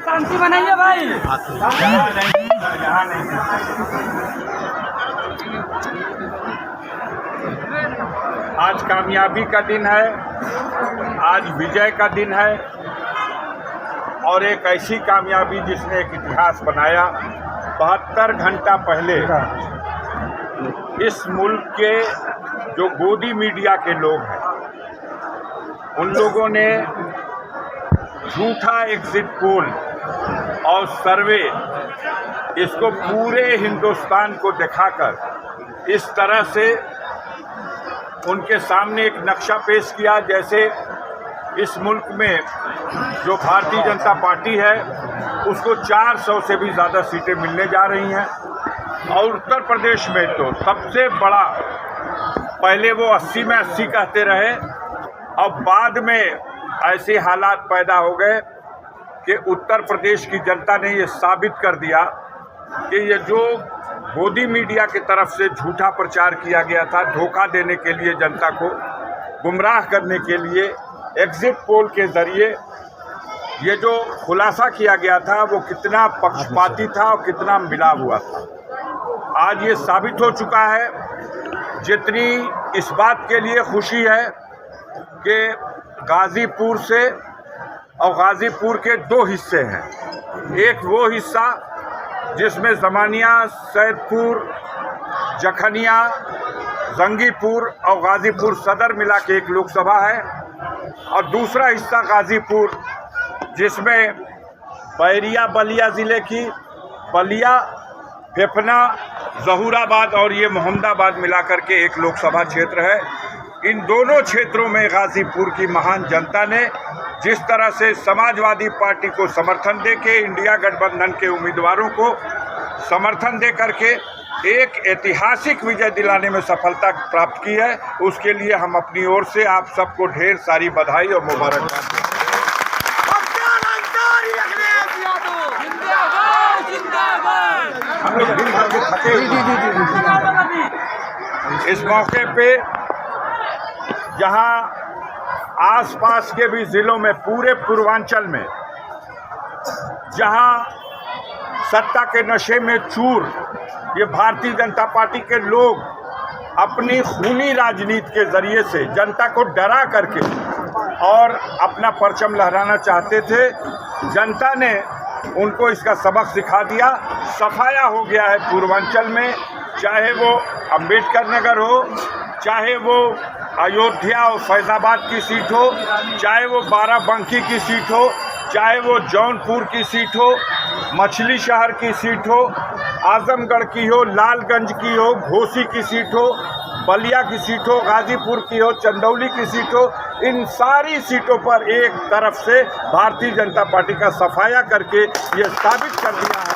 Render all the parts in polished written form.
शांति बनाइए भाई। आज कामयाबी का दिन है, आज विजय का दिन है और एक ऐसी कामयाबी जिसने एक इतिहास बनाया। 72 घंटा पहले इस मुल्क के जो गोदी मीडिया के लोग हैं उन लोगों ने झूठा एग्जिट पोल और सर्वे इसको पूरे हिंदुस्तान को दिखाकर इस तरह से उनके सामने एक नक्शा पेश किया जैसे इस मुल्क में जो भारतीय जनता पार्टी है उसको 400 से भी ज़्यादा सीटें मिलने जा रही हैं और उत्तर प्रदेश में तो सबसे बड़ा, पहले वो 80 में 80 कहते रहे, अब बाद में ऐसे हालात पैदा हो गए कि उत्तर प्रदेश की जनता ने ये साबित कर दिया कि ये जो गोदी मीडिया की तरफ से झूठा प्रचार किया गया था, धोखा देने के लिए, जनता को गुमराह करने के लिए, एग्जिट पोल के ज़रिए ये जो खुलासा किया गया था वो कितना पक्षपाती था और कितना मिला हुआ था। आज ये साबित हो चुका है। जितनी इस बात के लिए खुशी है कि गाज़ीपुर से और गाज़ीपुर के 2 हिस्से हैं। एक वो हिस्सा जिसमें ज़मानिया, सैदपुर, जखनिया, जंगीपुर और गाज़ीपुर सदर मिला के एक लोकसभा है और दूसरा हिस्सा गाज़ीपुर जिसमें बैरिया बलिया ज़िले की बलिया, फेफना, जहूराबाद और ये मोहम्मदाबाद मिलाकर के एक लोकसभा क्षेत्र है। इन दोनों क्षेत्रों में गाज़ीपुर की महान जनता ने जिस तरह से समाजवादी पार्टी को समर्थन दे के, इंडिया गठबंधन के उम्मीदवारों को समर्थन दे करके एक ऐतिहासिक विजय दिलाने में सफलता प्राप्त की है, उसके लिए हम अपनी ओर से आप सबको ढेर सारी बधाई और मुबारकबाद देते हैं। हम लोग दिन भर के थके हुए इस मौके पे जहां आसपास के भी ज़िलों में, पूरे पूर्वांचल में जहां सत्ता के नशे में चूर ये भारतीय जनता पार्टी के लोग अपनी खूनी राजनीति के ज़रिए से जनता को डरा करके और अपना परचम लहराना चाहते थे, जनता ने उनको इसका सबक सिखा दिया। सफाया हो गया है पूर्वांचल में, चाहे वो अंबेडकर नगर हो, चाहे वो अयोध्या और फैज़ाबाद की सीट हो, चाहे वो बाराबंकी की सीट हो, चाहे वो जौनपुर की सीट हो, मछली शहर की सीट हो, आजमगढ़ की हो, लालगंज की हो, घोसी की सीट हो, बलिया की सीट हो, गाज़ीपुर की हो, चंदौली की सीट हो, इन सारी सीटों पर एक तरफ से भारतीय जनता पार्टी का सफाया करके ये साबित कर दिया है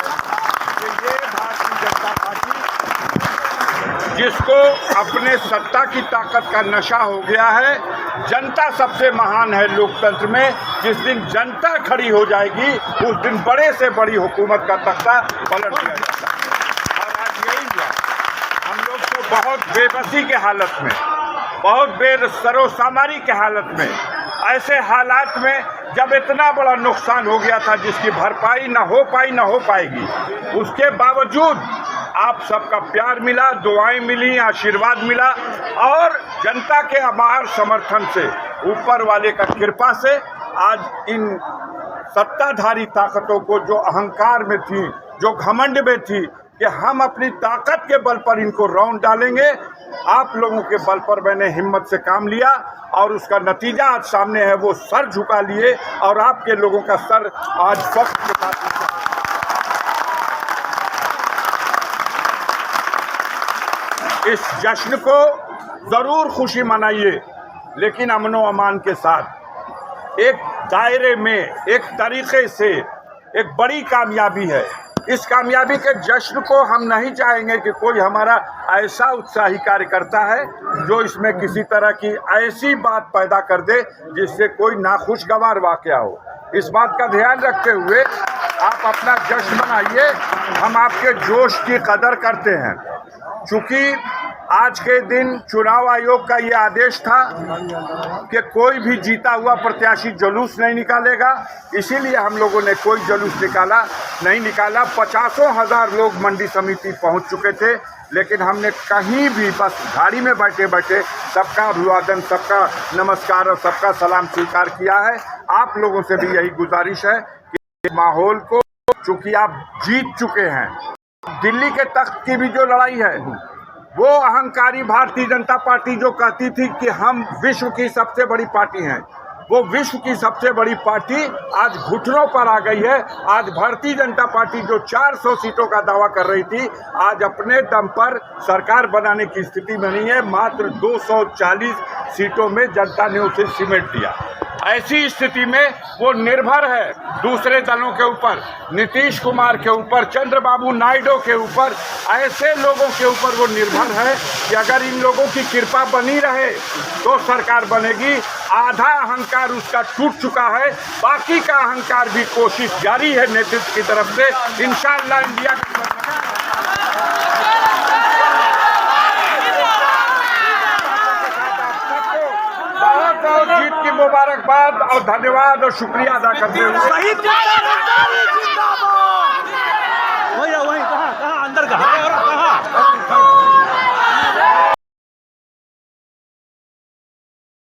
कि ये भारतीय जनता पार्टी जिसको अपने सत्ता की ताकत का नशा हो गया है, जनता सबसे महान है लोकतंत्र में। जिस दिन जनता खड़ी हो जाएगी उस दिन बड़े से बड़ी हुकूमत का तख्ता पलट दिया जाएगा। और आज यही हुआ। हम लोग को बहुत बेबसी के हालत में, बहुत बेसरोसामारी के हालत में, ऐसे हालात में जब इतना बड़ा नुकसान हो गया था जिसकी भरपाई न हो पाई, न हो पाएगी, उसके बावजूद आप सबका प्यार मिला, दुआएं मिली, आशीर्वाद मिला और जनता के अपार समर्थन से, ऊपर वाले का कृपा से आज इन सत्ताधारी ताकतों को जो अहंकार में थी, जो घमंड में थी कि हम अपनी ताकत के बल पर इनको रौंद डालेंगे, आप लोगों के बल पर मैंने हिम्मत से काम लिया और उसका नतीजा आज सामने है। वो सर झुका लिए और आपके लोगों का सर आज फख्र के साथ इस जश्न को ज़रूर खुशी मनाइए, लेकिन अमन व अमान के साथ, एक दायरे में, एक तरीक़े से। एक बड़ी कामयाबी है। इस कामयाबी के जश्न को हम नहीं चाहेंगे कि कोई हमारा ऐसा उत्साही कार्यकर्ता है जो इसमें किसी तरह की ऐसी बात पैदा कर दे जिससे कोई नाखुशगवार वाक़या हो। इस बात का ध्यान रखते हुए आप अपना जश्न मनाइए। हम आपके जोश की कदर करते हैं। चूँकि आज के दिन चुनाव आयोग का ये आदेश था कि कोई भी जीता हुआ प्रत्याशी जुलूस नहीं निकालेगा, इसीलिए हम लोगों ने कोई जुलूस नहीं निकाला। 50,000 लोग मंडी समिति पहुंच चुके थे, लेकिन हमने कहीं भी बस गाड़ी में बैठे बैठे सबका अभिवादन, सबका नमस्कार और सबका सलाम स्वीकार किया है। आप लोगों से भी यही गुजारिश है कि माहौल को, चूंकि आप जीत चुके हैं, दिल्ली के तख्त की भी जो लड़ाई है, वो अहंकारी भारतीय जनता पार्टी जो कहती थी कि हम विश्व की सबसे बड़ी पार्टी हैं, वो विश्व की सबसे बड़ी पार्टी आज घुटनों पर आ गई है। आज भारतीय जनता पार्टी जो 400 सीटों का दावा कर रही थी, आज अपने दम पर सरकार बनाने की स्थिति में नहीं है। मात्र 240 सीटों में जनता ने उसे सिमट दिया। ऐसी स्थिति में वो निर्भर है दूसरे दलों के ऊपर, नीतीश कुमार के ऊपर, चंद्रबाबू नायडू के ऊपर, ऐसे लोगों के ऊपर वो निर्भर है कि अगर इन लोगों की कृपा बनी रहे तो सरकार बनेगी। आधा अहंकार उसका टूट चुका है, बाकी का अहंकार भी कोशिश जारी है नेतृत्व की तरफ से। इंशाअल्लाह इंडिया बहुत जीत की मुबारकबाद और धन्यवाद और शुक्रिया अदा करते हुए